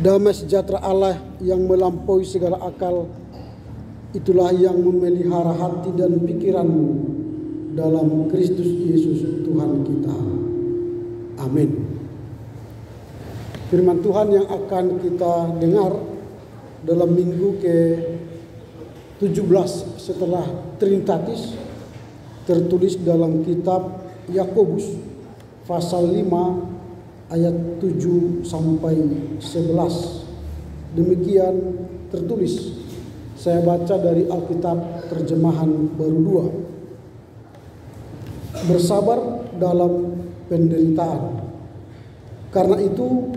Damai sejahtera Allah yang melampaui segala akal, itulah yang memelihara hati dan pikiranmu dalam Kristus Yesus Tuhan kita. Amin. Firman Tuhan yang akan kita dengar dalam minggu ke-17 setelah Trinitatis tertulis dalam kitab Yakobus pasal 5 ayat 7 sampai 11. Demikian tertulis. Saya baca dari Alkitab terjemahan baru 2. Bersabar dalam penderitaan. Karena itu,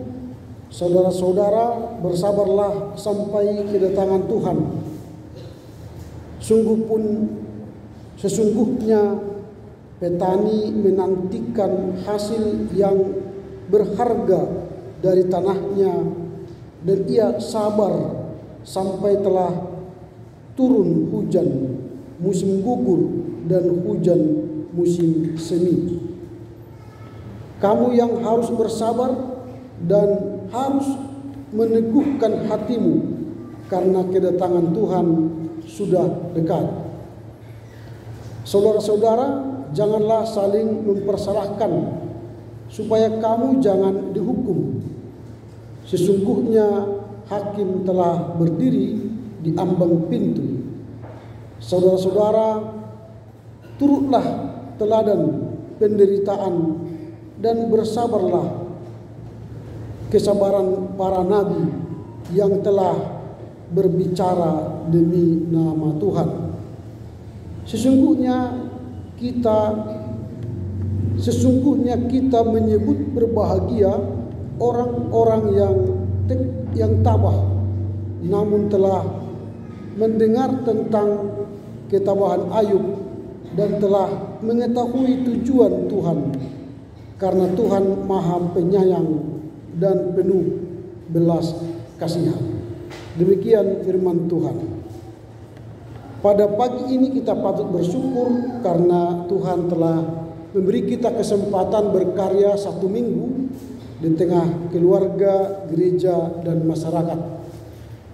saudara-saudara, bersabarlah sampai kedatangan Tuhan. Sesungguhnya petani menantikan hasil yang berharga dari tanahnya, dan ia sabar sampai telah turun hujan musim gugur dan hujan musim semi. Kamu yang harus bersabar dan harus meneguhkan hatimu, karena kedatangan Tuhan sudah dekat. Saudara-saudara, janganlah saling mempersalahkan, supaya kamu jangan dihukum. Sesungguhnya hakim telah berdiri di ambang pintu. Saudara-saudara, turutlah teladan penderitaan dan bersabarlah kesabaran para nabi yang telah berbicara demi nama Tuhan. Sesungguhnya kita menyebut berbahagia orang-orang yang tabah, namun telah mendengar tentang ketabahan Ayub dan telah mengetahui tujuan Tuhan, karena Tuhan Maha Penyayang dan penuh belas kasihan. Demikian firman Tuhan. Pada pagi ini kita patut bersyukur karena Tuhan telah memberi kita kesempatan berkarya satu minggu di tengah keluarga, gereja, dan masyarakat.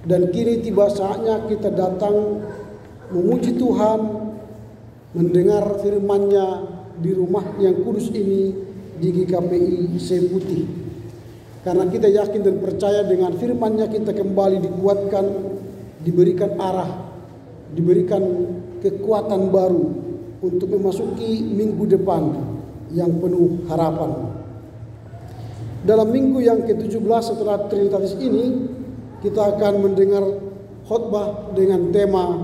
Dan kini tiba saatnya kita datang memuji Tuhan, mendengar firman-Nya di rumah yang kudus ini di GKPI Seputih. Karena kita yakin dan percaya dengan firman-Nya kita kembali dikuatkan, diberikan arah, diberikan kekuatan baru untuk memasuki minggu depan yang penuh harapan. Dalam minggu yang ke-17 setelah Trinitatis ini, kita akan mendengar khotbah dengan tema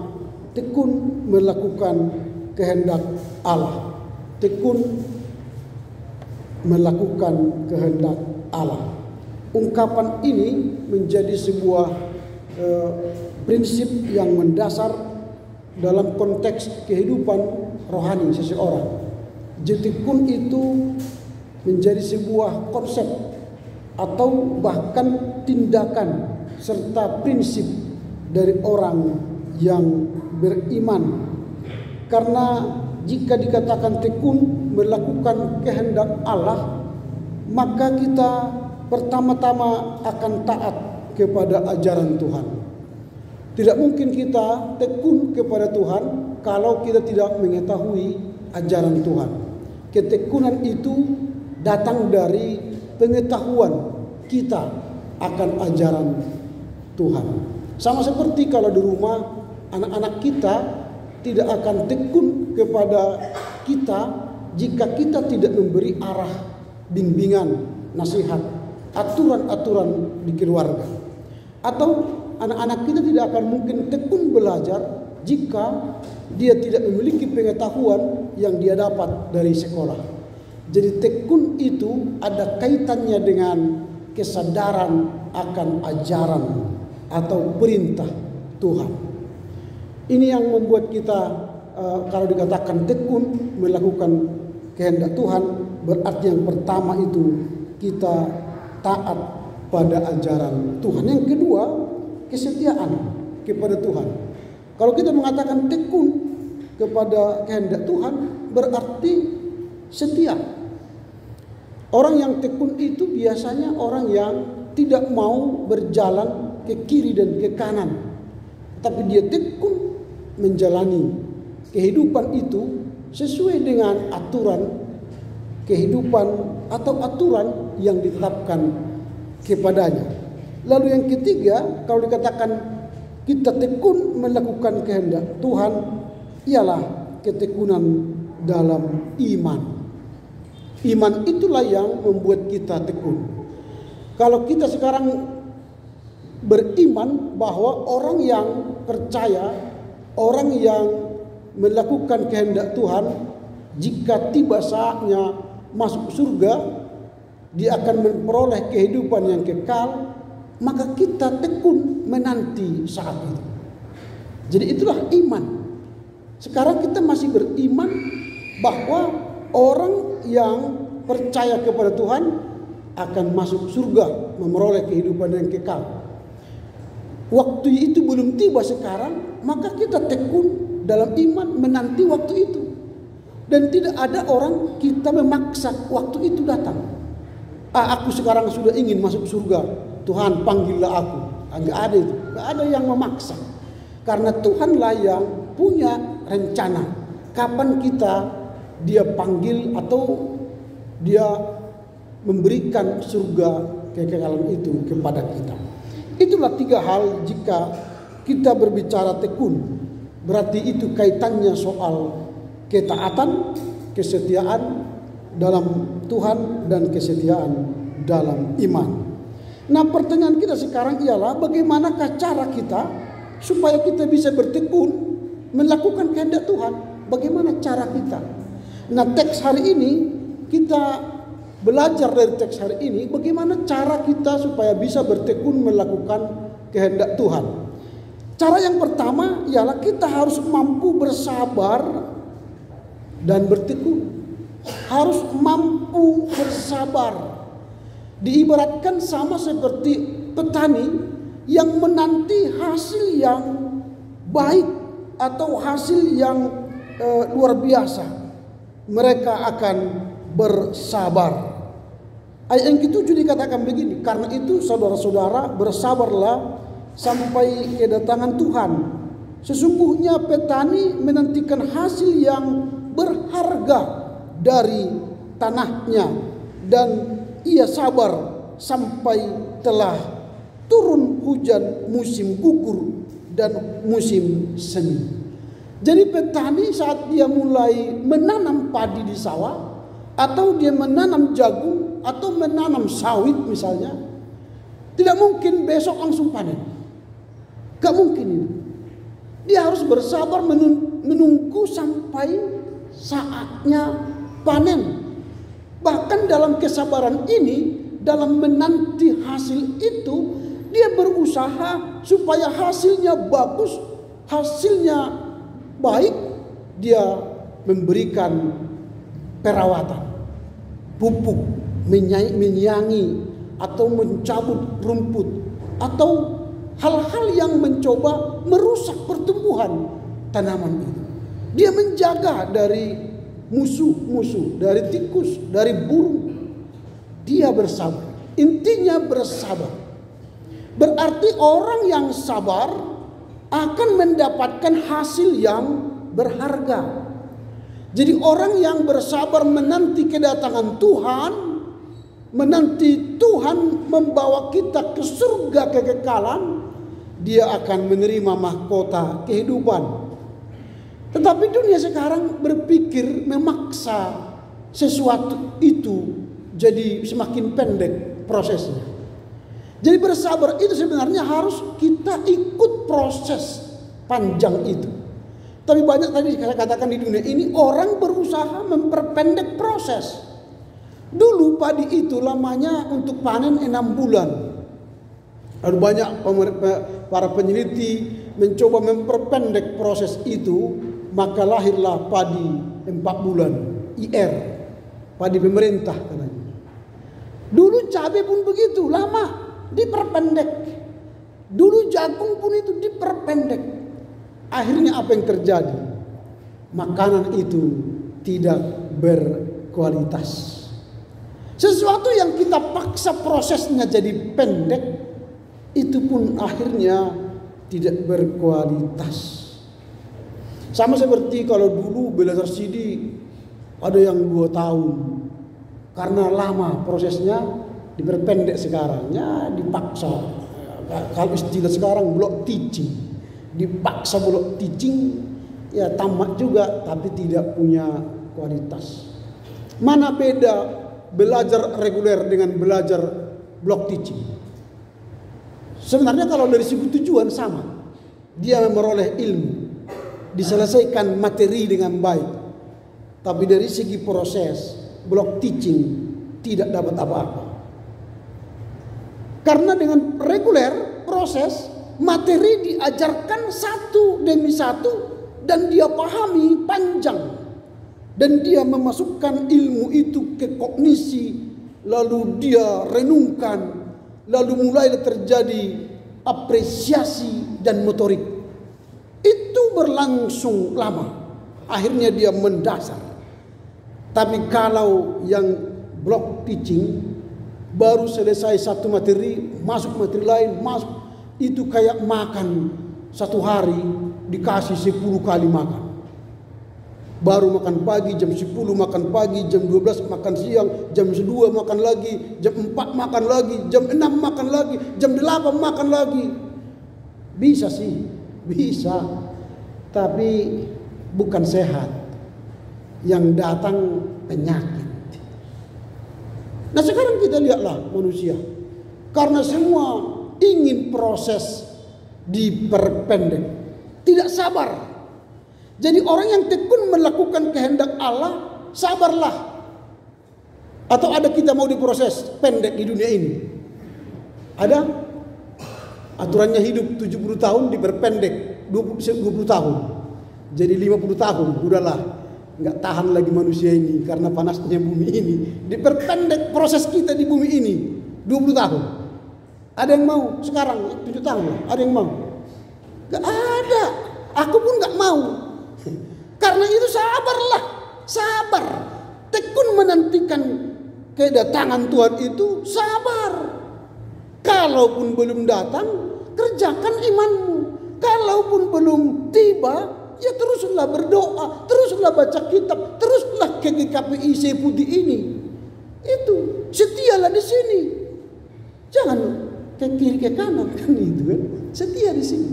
tekun melakukan kehendak Allah. Tekun melakukan kehendak Allah. Ungkapan ini menjadi sebuah prinsip yang mendasar dalam konteks kehidupan rohani seseorang. Tekun itu menjadi sebuah konsep atau bahkan tindakan serta prinsip dari orang yang beriman. Karena jika dikatakan tekun melakukan kehendak Allah, maka kita pertama-tama akan taat kepada ajaran Tuhan. Tidak mungkin kita tekun kepada Tuhan kalau kita tidak mengetahui ajaran Tuhan. Ketekunan itu datang dari pengetahuan kita akan ajaran Tuhan. Sama seperti kalau di rumah anak-anak kita tidak akan tekun kepada kita jika kita tidak memberi arah, bimbingan, nasihat, aturan-aturan di keluarga. Atau anak-anak kita tidak akan mungkin tekun belajar jika dia tidak memiliki pengetahuan yang dia dapat dari sekolah. Jadi tekun itu ada kaitannya dengan kesadaran akan ajaran atau perintah Tuhan. Ini yang membuat kita kalau dikatakan tekun melakukan kehendak Tuhan, berarti yang pertama itu kita taat pada ajaran Tuhan. Yang kedua, kesetiaan kepada Tuhan. Kalau kita mengatakan tekun kepada kehendak Tuhan, berarti setia. Orang yang tekun itu biasanya orang yang tidak mau berjalan ke kiri dan ke kanan, tapi dia tekun menjalani kehidupan itu sesuai dengan aturan kehidupan atau aturan yang ditetapkan kepadanya. Lalu yang ketiga, kalau dikatakan kita tekun melakukan kehendak Tuhan, ialah ketekunan dalam iman. Iman itulah yang membuat kita tekun. Kalau kita sekarang beriman bahwa orang yang percaya, orang yang melakukan kehendak Tuhan, jika tiba saatnya masuk surga, dia akan memperoleh kehidupan yang kekal, maka kita tekun menanti saat itu. Jadi itulah iman. Sekarang kita masih beriman bahwa orang yang percaya kepada Tuhan akan masuk surga, memperoleh kehidupan yang kekal. Waktu itu belum tiba sekarang, maka kita tekun dalam iman menanti waktu itu. Dan tidak ada orang kita memaksa waktu itu datang. Aku sekarang sudah ingin masuk surga, Tuhan panggillah aku. Enggak ada itu, enggak ada yang memaksa. Karena Tuhanlah yang punya rencana kapan dia panggil atau dia memberikan surga kekekalan itu kepada kita. Itulah 3 hal jika kita berbicara tekun. Berarti itu kaitannya soal ketaatan, kesetiaan dalam Tuhan, dan kesetiaan dalam iman. Nah, pertanyaan kita sekarang ialah bagaimanakah cara kita supaya kita bisa bertekun melakukan kehendak Tuhan? Bagaimana cara kita? Nah, teks hari ini kita belajar dari teks hari ini bagaimana cara kita supaya bisa bertekun melakukan kehendak Tuhan. Cara yang pertama ialah kita harus mampu bersabar dan bertekun. Harus mampu bersabar. Diibaratkan sama seperti petani yang menanti hasil yang baik atau hasil yang luar biasa. Mereka akan bersabar. Ayat yang ke-7 dikatakan begini, karena itu saudara-saudara bersabarlah sampai kedatangan Tuhan. Sesungguhnya petani menantikan hasil yang berharga dari tanahnya, dan ia sabar sampai telah turun hujan musim gugur dan musim semi. Jadi petani saat dia mulai menanam padi di sawah, atau dia menanam jagung atau menanam sawit misalnya, tidak mungkin besok langsung panen. Gak mungkin ini. Dia harus bersabar menunggu sampai saatnya panen. Bahkan dalam kesabaran ini, dalam menanti hasil itu, dia berusaha supaya hasilnya bagus, hasilnya baik. Dia memberikan perawatan, pupuk, menyiangi atau mencabut rumput, atau hal-hal yang mencoba merusak pertumbuhan tanaman itu. Dia menjaga dari musuh-musuh, dari tikus, dari burung. Dia bersabar. Intinya bersabar. Berarti orang yang sabar akan mendapatkan hasil yang berharga. Jadi orang yang bersabar menanti kedatangan Tuhan, menanti Tuhan membawa kita ke surga kekekalan, dia akan menerima mahkota kehidupan. Tetapi dunia sekarang berpikir memaksa sesuatu itu jadi semakin pendek prosesnya. Jadi bersabar itu sebenarnya harus kita ikut proses panjang itu. Tapi banyak tadi saya katakan di dunia ini orang berusaha memperpendek proses. Dulu padi itu lamanya untuk panen 6 bulan. Lalu banyak para peneliti mencoba memperpendek proses itu, maka lahirlah padi 4 bulan, IR, padi pemerintah katanya. Dulu cabai pun begitu, lama diperpendek. Dulu jagung pun itu diperpendek. Akhirnya apa yang terjadi? Makanan itu tidak berkualitas. Sesuatu yang kita paksa prosesnya jadi pendek, itu pun akhirnya tidak berkualitas. Sama seperti kalau dulu belajar CD ada yang 2 tahun. Karena lama prosesnya diperpendek sekarang. Ya dipaksa. Kalau istilah sekarang block teaching. Dipaksa block teaching, ya tamat juga tapi tidak punya kualitas. Mana beda belajar reguler dengan belajar block teaching? Sebenarnya kalau dari segi tujuan sama. Dia meroleh ilmu, diselesaikan materi dengan baik. Tapi dari segi proses, block teaching tidak dapat apa-apa. Karena dengan reguler proses, materi diajarkan satu demi satu dan dia pahami panjang. Dan dia memasukkan ilmu itu ke kognisi, lalu dia renungkan, lalu mulai terjadi apresiasi dan motorik. Itu berlangsung lama, akhirnya dia mendasar. Tapi kalau yang block teaching, baru selesai satu materi, masuk materi lain, masuk. Itu kayak makan satu hari dikasih 10 kali makan. Baru makan pagi jam 10 makan pagi, jam 12 makan siang, jam 2 makan lagi, jam 4 makan lagi, jam 6 makan lagi, jam 8 makan lagi. Bisa sih, bisa. Tapi bukan sehat. Yang datang penyakit. Nah sekarang kita lihatlah manusia. Karena semua ingin proses diperpendek, tidak sabar. Jadi orang yang tekun melakukan kehendak Allah, sabarlah. Atau ada kita mau diproses pendek di dunia ini? Ada? Aturannya hidup 70 tahun diperpendek 20 tahun. Jadi 50 tahun, udahlah. Nggak tahan lagi manusia ini karena panasnya bumi ini. Diperpendek proses kita di bumi ini 20 tahun. Ada yang mau sekarang 7 tahun? Ada yang mau? Gak ada. Aku pun gak mau. Karena itu sabarlah. Sabar. Tekun menantikan kedatangan Tuhan itu sabar. Kalaupun belum datang, kerjakan imanmu. Kalaupun belum tiba, ya teruslah berdoa, teruslah baca kitab, teruslah ke GKPI Sepudi ini. Itu setialah di sini. Jangan ke kiri ke kanan kan itu kan. Setia di sini.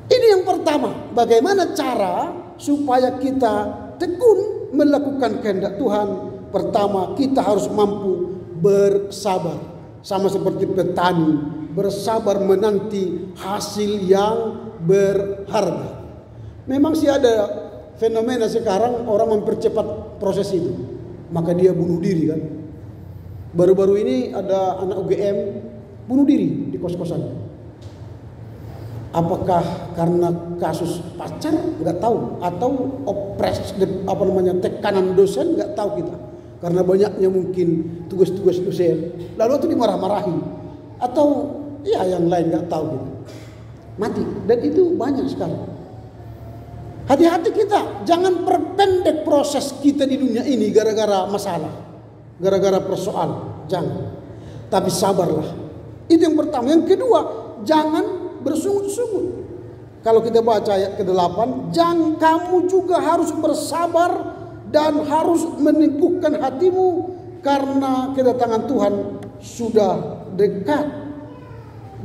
Ini yang pertama, bagaimana cara supaya kita tekun melakukan kehendak Tuhan? Pertama, kita harus mampu bersabar. Sama seperti petani, bersabar menanti hasil yang berharga. Memang sih ada fenomena sekarang orang mempercepat proses itu. Maka dia bunuh diri kan. Baru-baru ini ada anak UGM bunuh diri di kos-kosan. Apakah karena kasus pacar? Nggak tahu. Atau tekanan dosen? Nggak tahu kita. Karena banyaknya mungkin tugas-tugas dosen. Lalu itu dimarah-marahi. Atau ya yang lain nggak tahu kita. Mati. Dan itu banyak sekali. Hati-hati kita. Jangan perpendek proses kita di dunia ini gara-gara masalah. Gara-gara persoalan. Jangan. Tapi sabarlah. Itu yang pertama. Yang kedua, jangan bersungut-sungut. Kalau kita baca ayat ke-8, jangan kamu juga harus bersabar dan harus meneguhkan hatimu karena kedatangan Tuhan sudah dekat.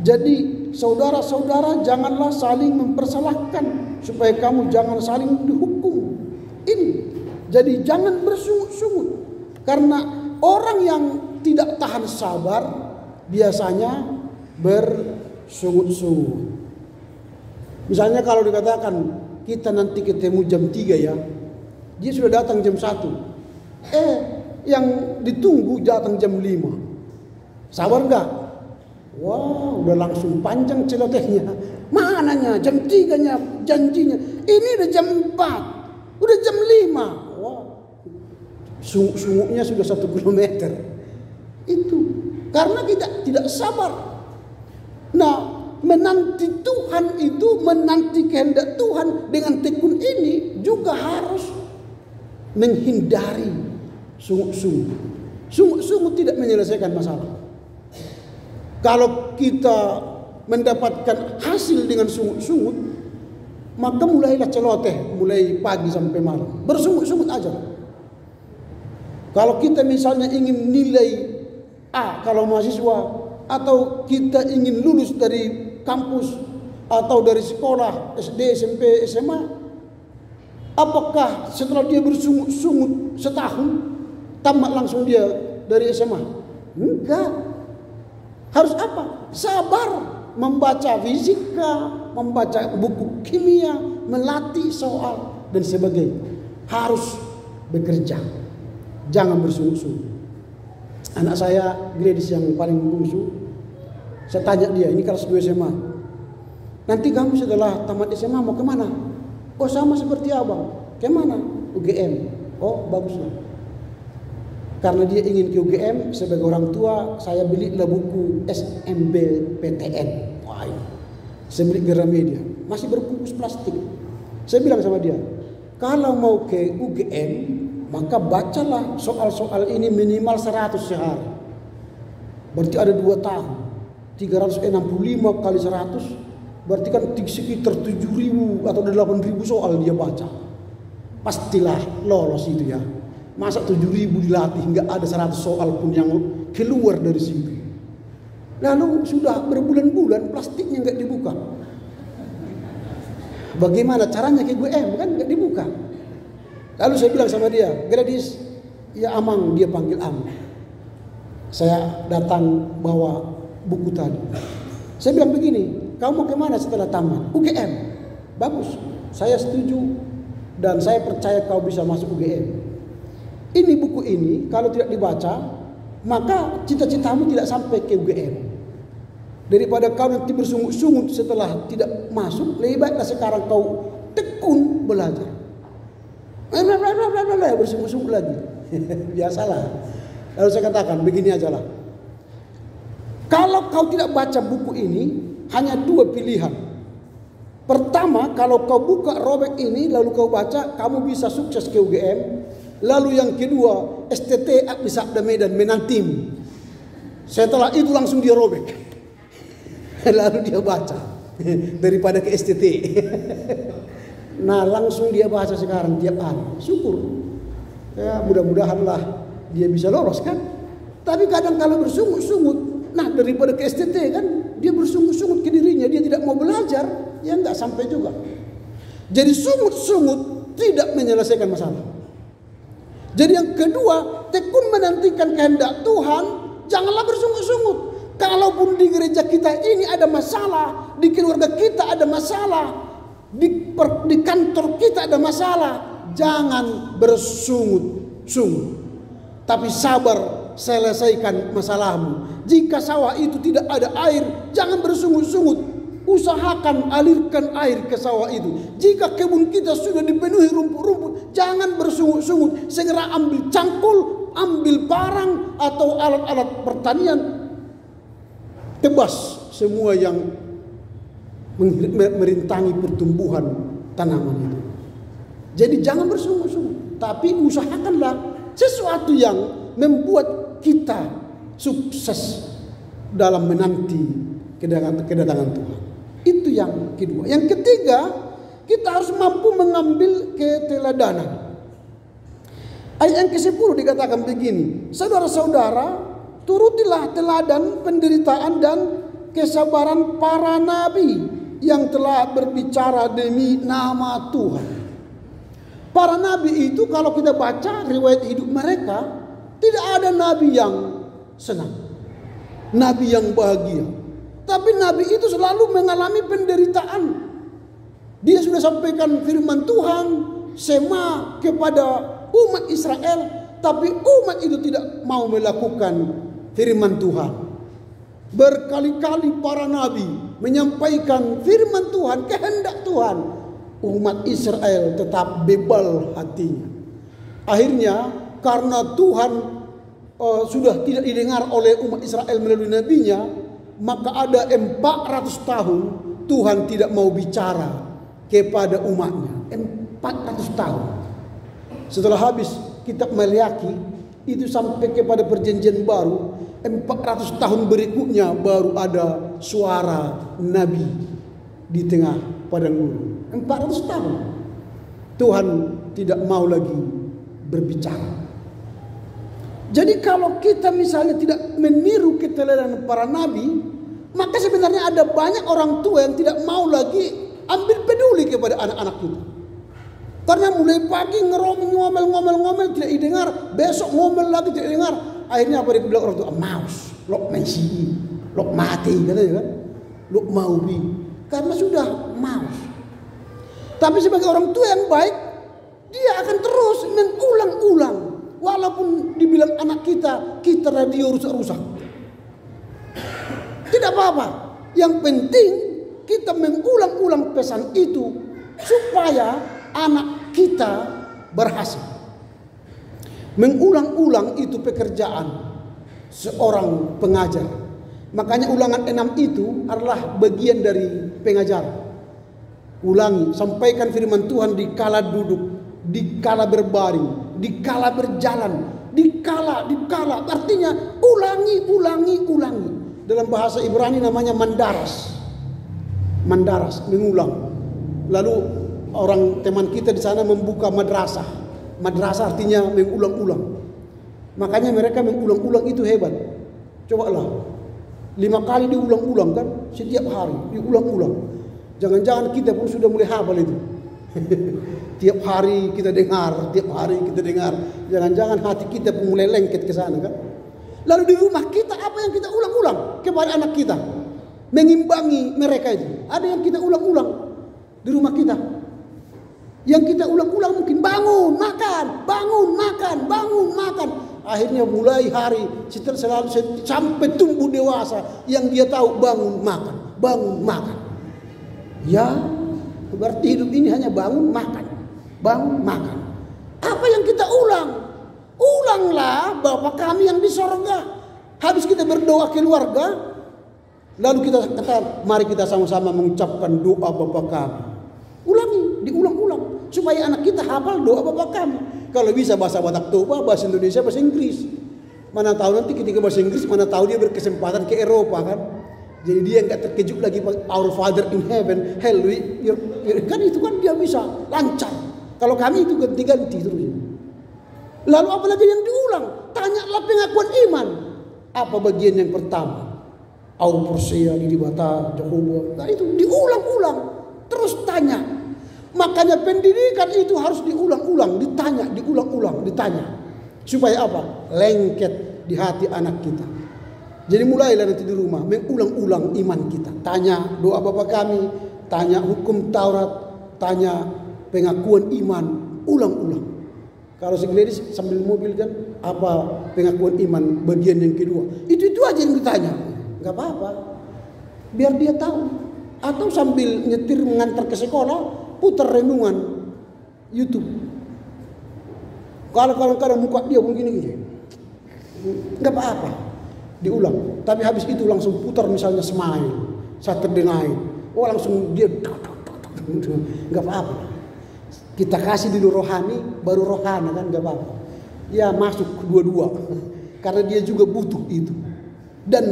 Jadi saudara-saudara janganlah saling mempersalahkan supaya kamu jangan saling dihukum. Ini. Jadi jangan bersungut-sungut. Karena orang yang tidak tahan sabar biasanya bersungut-sungut. Misalnya kalau dikatakan kita nanti ketemu jam 3 ya. Dia sudah datang jam 1. Yang ditunggu datang jam 5. Sabar enggak? Wah, udah langsung panjang celotehnya. Mananya jam 3-nya janjinya. Ini udah jam 4. Udah jam 5. Wah. Sungguhnya sudah 1 kilometer. Itu karena kita tidak sabar. Nah, menanti Tuhan itu, menanti kehendak Tuhan dengan tekun ini juga harus menghindari sungguh-sungguh. Sungut-sungut tidak menyelesaikan masalah. Kalau kita mendapatkan hasil dengan sungut-sungut, maka mulailah celoteh, mulai pagi sampai malam. Bersungut-sungut aja. Kalau kita misalnya ingin nilai A kalau mahasiswa, atau kita ingin lulus dari kampus atau dari sekolah SD, SMP, SMA, apakah setelah dia bersungut-sungut setahun tamat langsung dia dari SMA? Enggak. Harus apa? Sabar membaca fisika, membaca buku kimia, melatih soal dan sebagainya. Harus bekerja. Jangan bersungut-sungut. Anak saya Gladys yang paling bungsu, saya tanya dia, ini kelas 2 SMA. Nanti kamu setelah tamat SMA mau kemana? Oh sama seperti abang. Kemana? UGM. Oh baguslah. Karena dia ingin ke UGM, sebagai orang tua saya belilah buku SMBPTN. Wah ini. Saya beli Gramedia. Masih berbungkus plastik. Saya bilang sama dia, kalau mau ke UGM, maka bacalah soal-soal ini minimal 100 sehari. Berarti ada 2 tahun. 365 kali 100 berarti kan sekitar 7.000 atau 8.000 soal dia baca. Pastilah lolos itu ya. Masa 7.000 dilatih nggak ada 100 soal pun yang keluar dari situ. Lalu sudah berbulan-bulan plastiknya nggak dibuka. Bagaimana caranya ke UGM kan nggak dibuka. Lalu saya bilang sama dia, Gladys, ya Amang, dia panggil Amang. Saya datang bawa buku tadi. Saya bilang begini, kamu mau kemana setelah tamat? UGM. Bagus, saya setuju dan saya percaya kau bisa masuk UGM. Ini buku ini kalau tidak dibaca, maka cita-citamu tidak sampai ke UGM. Daripada kau nanti bersungut-sungut setelah tidak masuk, lebih baiklah sekarang kau tekun belajar. Bersungut-sungut lagi. Biasalah. Lalu saya katakan begini aja lah. Kalau kau tidak baca buku ini, hanya 2 pilihan. Pertama, kalau kau buka robek ini lalu kau baca, kamu bisa sukses ke UGM. Lalu yang kedua, STT bisa Sabda Medan menantim. Setelah itu langsung dia robek. Lalu dia baca daripada ke STT. Nah langsung dia baca sekarang tiap hari. Syukur. Ya mudah-mudahanlah dia bisa lolos kan. Tapi kadang kalau bersungut-sungut, nah daripada ke STT kan, dia bersungut-sungut ke dirinya, dia tidak mau belajar, ya enggak sampai juga. Jadi sungut-sungut tidak menyelesaikan masalah. Jadi yang kedua, tekun menantikan kehendak Tuhan, janganlah bersungut-sungut. Kalaupun di gereja kita ini ada masalah, di keluarga kita ada masalah, di kantor kita ada masalah, jangan bersungut-sungut. Tapi sabar selesaikan masalahmu. Jika sawah itu tidak ada air, jangan bersungut-sungut. Usahakan alirkan air ke sawah itu. Jika kebun kita sudah dipenuhi rumput-rumput, jangan bersungut-sungut. Segera ambil cangkul, ambil parang atau alat-alat pertanian, tebas semua yang merintangi pertumbuhan tanaman itu. Jadi jangan bersungut-sungut, tapi usahakanlah sesuatu yang membuat kita sukses dalam menanti kedatangan Tuhan. Itu yang kedua. Yang ketiga, kita harus mampu mengambil keteladanan. Ayat yang ke-10 dikatakan begini, saudara-saudara, turutilah teladan penderitaan dan kesabaran para nabi yang telah berbicara demi nama Tuhan. Para nabi itu kalau kita baca riwayat hidup mereka, tidak ada nabi yang senang, nabi yang bahagia. Tapi nabi itu selalu mengalami penderitaan. Dia sudah sampaikan firman Tuhan, sema kepada umat Israel, tapi umat itu tidak mau melakukan firman Tuhan. Berkali-kali para nabi menyampaikan firman Tuhan, kehendak Tuhan. Umat Israel tetap bebal hatinya. Akhirnya karena Tuhan sudah tidak didengar oleh umat Israel melalui nabinya, maka ada 400 tahun Tuhan tidak mau bicara kepada umatnya. 400 tahun. Setelah habis kitab Maleakhi, itu sampai kepada perjanjian baru, 400 tahun berikutnya baru ada suara Nabi di tengah padang gurun. 400 tahun Tuhan tidak mau lagi berbicara. Jadi kalau kita misalnya tidak meniru keteladanan para nabi, maka sebenarnya ada banyak orang tua yang tidak mau lagi ambil peduli kepada anak-anak kita. Karena mulai pagi ngomel tidak didengar, besok ngomel lagi tidak didengar. Akhirnya apa dia bilang orang tua? Maus, lok mensi, lok mati katanya kan, lok mau bi. Karena sudah maus. Tapi sebagai orang tua yang baik, dia akan terus mengulang-ulang. Walaupun dibilang anak kita radio rusak-rusak. Tidak apa-apa. Yang penting kita mengulang-ulang pesan itu supaya anak kita berhasil. Mengulang-ulang itu pekerjaan seorang pengajar. Makanya ulangan 6 itu adalah bagian dari pengajar. Ulangi, sampaikan firman Tuhan di kala duduk, di kala berbaring, di kala berjalan, di kala. Artinya ulangi. Dalam bahasa Ibrani namanya mandaras. Mandaras, mengulang. Lalu orang teman kita di sana membuka madrasah. Madrasah artinya mengulang-ulang. Makanya mereka mengulang-ulang itu hebat. Cobalah. 5 kali diulang-ulang kan, setiap hari diulang-ulang. Jangan-jangan kita pun sudah mulai hafal itu. Tiap hari kita dengar. Jangan-jangan hati kita pun mulai lengket ke sana kan. Lalu di rumah kita apa yang kita ulang-ulang kepada anak kita? Mengimbangi mereka itu. Ada yang kita ulang-ulang di rumah kita. Yang kita ulang-ulang mungkin bangun, makan. Akhirnya mulai hari selalu sampai tumbuh dewasa yang dia tahu bangun, makan. Ya, berarti hidup ini hanya bangun, makan. Apa yang kita ulang? Ulanglah Bapa kami yang di sorga. Habis kita berdoa keluarga, lalu kita katakan, mari kita sama-sama mengucapkan doa Bapa kami. Ulangi, diulang-ulang supaya anak kita hafal doa Bapa kami. Kalau bisa bahasa Batak Toba, bahasa Indonesia, bahasa Inggris. Mana tahu nanti ketika bahasa Inggris, mana tahu dia berkesempatan ke Eropa kan. Jadi dia nggak terkejut lagi, Our Father in Heaven, kan itu kan dia bisa lancar. Kalau kami itu ganti-ganti terus. Lalu apalagi yang diulang? Tanyalah pengakuan iman. Apa bagian yang pertama? Au Persea di Bata Jehovah. Nah itu diulang-ulang, terus tanya. Makanya pendidikan itu harus diulang-ulang, ditanya. Supaya apa? Lengket di hati anak kita. Jadi mulailah nanti di rumah mengulang-ulang iman kita. Tanya doa Bapa kami, tanya hukum Taurat, tanya pengakuan iman, ulang-ulang. Kalau segelis sambil mobil kan, apa pengakuan iman bagian yang kedua. Itu aja yang ditanya. Enggak apa-apa. Biar dia tahu. Atau sambil nyetir mengantar ke sekolah, putar renungan YouTube. Kalau kadang-kadang muka dia begini-gini. Enggak apa-apa. Diulang. Tapi habis itu langsung putar misalnya Smile, Saturday Night. Oh langsung dia enggak apa-apa. Kita kasih dulu rohani, baru rohana kan enggak apa-apa. Ya masuk kedua-dua. Karena dia juga butuh itu. Dan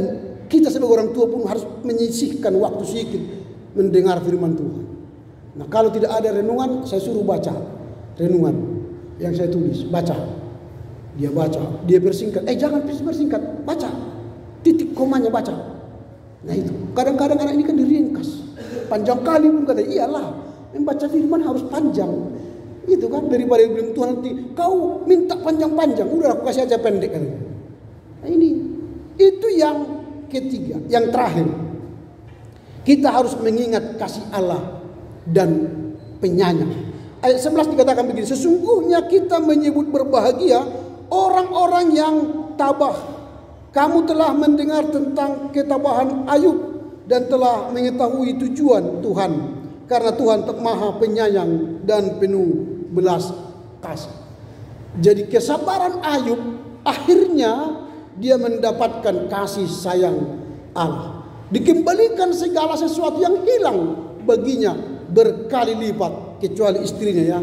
kita sebagai orang tua pun harus menyisihkan waktu sedikit mendengar firman Tuhan. Nah kalau tidak ada renungan, saya suruh baca renungan yang saya tulis, baca. Dia baca, dia bersingkat. Jangan bersingkat, baca. Titik komanya baca. Nah itu. Kadang-kadang anak ini kan diringkas. Panjang kali pun kata, iyalah. Membaca firman harus panjang. Itu kan daripada bilang Tuhan nanti kau minta panjang-panjang, udah aku kasih aja pendek kan. Nah ini. Itu yang ketiga, yang terakhir. Kita harus mengingat kasih Allah dan penyayang. Ayat 11 dikatakan begini, sesungguhnya kita menyebut berbahagia orang-orang yang tabah. Kamu telah mendengar tentang ketabahan Ayub dan telah mengetahui tujuan Tuhan. Karena Tuhan maha penyayang dan penuh belas kasih. Jadi kesabaran Ayub akhirnya dia mendapatkan kasih sayang Allah. Dikembalikan segala sesuatu yang hilang baginya berkali lipat. Kecuali istrinya ya.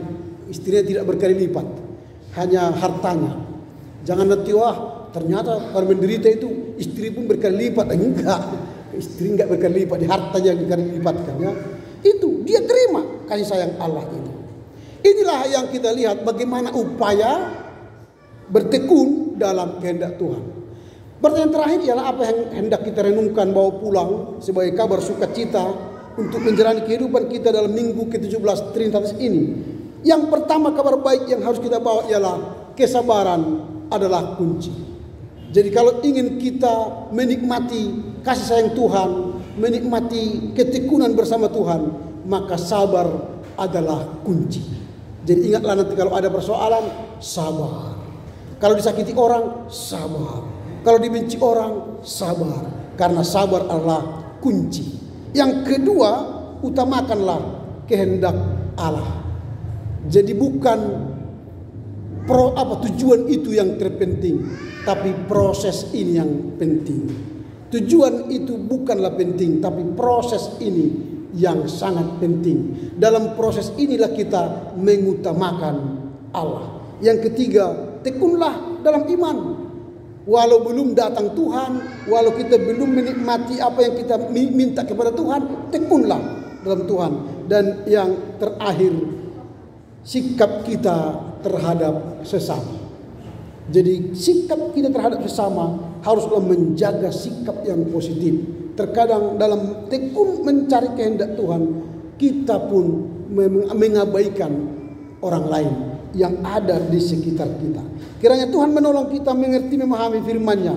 Istrinya tidak berkali lipat. Hanya hartanya. Jangan nanti wah ternyata kalau menderita itu istri pun berkali lipat. Enggak, istri enggak berkali lipat, di hartanya yang berkali lipatkan ya. Itu dia terima kasih sayang Allah itu. Inilah yang kita lihat bagaimana upaya bertekun dalam kehendak Tuhan. Pertanyaan terakhir ialah apa yang hendak kita renungkan bawa pulang sebagai kabar sukacita untuk menjalani kehidupan kita dalam minggu ke-17 Trinitatis ini. Yang pertama kabar baik yang harus kita bawa ialah kesabaran adalah kunci. Jadi kalau ingin kita menikmati kasih sayang Tuhan, menikmati ketekunan bersama Tuhan, maka sabar adalah kunci. Jadi ingatlah nanti kalau ada persoalan, sabar. Kalau disakiti orang, sabar. Kalau dibenci orang, sabar. Karena sabar adalah kunci. Yang kedua, utamakanlah kehendak Allah. Jadi bukan tujuan itu yang terpenting, tapi proses ini yang penting. Tujuan itu bukanlah penting, tapi proses ini yang sangat penting. Dalam proses inilah kita mengutamakan Allah. Yang ketiga, tekunlah dalam iman. Walau belum datang Tuhan, walau kita belum menikmati apa yang kita minta kepada Tuhan, tekunlah dalam Tuhan. Dan yang terakhir, sikap kita terhadap sesama. Jadi sikap kita terhadap sesama haruslah menjaga sikap yang positif. Terkadang dalam tekun mencari kehendak Tuhan, kita pun mengabaikan orang lain yang ada di sekitar kita. Kiranya Tuhan menolong kita mengerti, memahami firman-Nya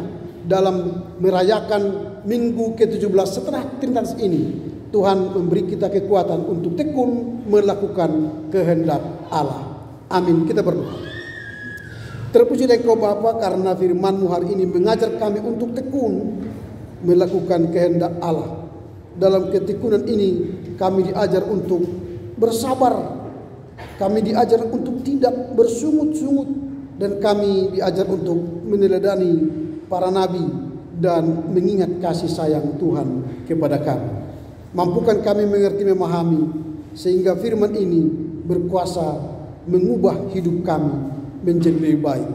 dalam merayakan minggu ke-17 setelah Trinitatis ini. Tuhan memberi kita kekuatan untuk tekun melakukan kehendak Allah. Amin. Kita berdoa. Terpuji Engkau Bapa, karena firman-Mu hari ini mengajar kami untuk tekun melakukan kehendak Allah. Dalam ketekunan ini kami diajar untuk bersabar. Kami diajar untuk tidak bersungut-sungut. Dan kami diajar untuk meneladani para nabi dan mengingat kasih sayang Tuhan kepada kami. Mampukan kami mengerti, memahami, sehingga firman ini berkuasa mengubah hidup kami menjadi lebih baik.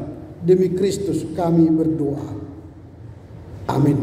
Demi Kristus kami berdoa. Amin.